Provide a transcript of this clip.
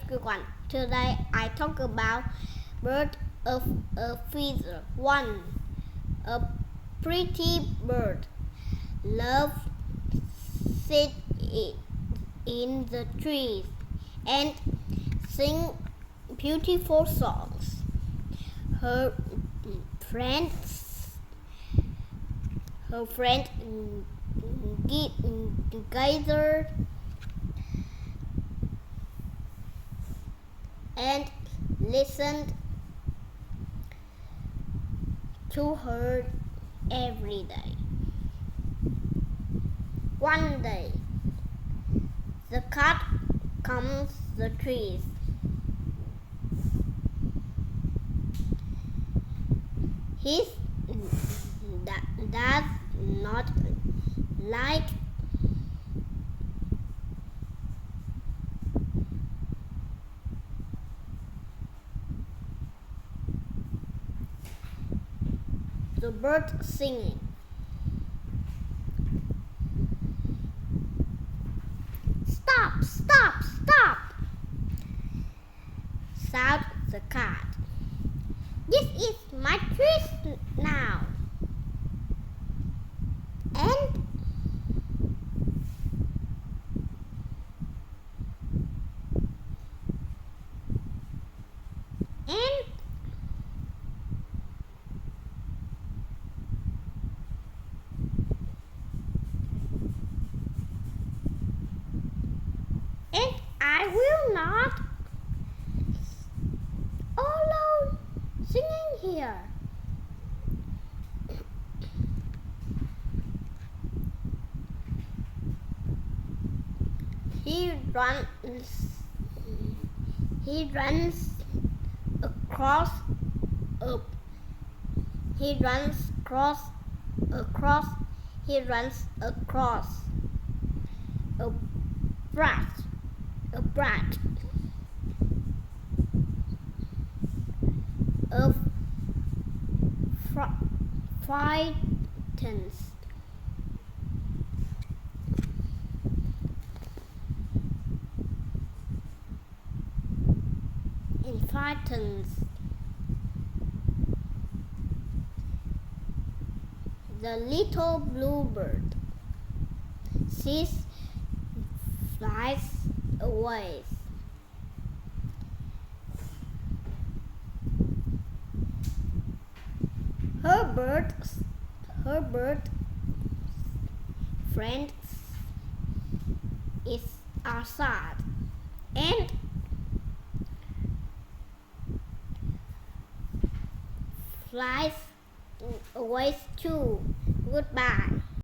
everyone. Today I talk about bird of a feather-1. A pretty bird loves sit in the trees and sing beautiful songs. Her friends gather and listened to her every day. One day, the cat comes the trees. He does not like the bird singing. Stop, stop, stop! Shouted the cat. This is my tree now. And I will not alone singing here. He runs across a he runs across a branch of frightens the little bluebird. She flies away. Her bird friend is sad and flies away too. Goodbye.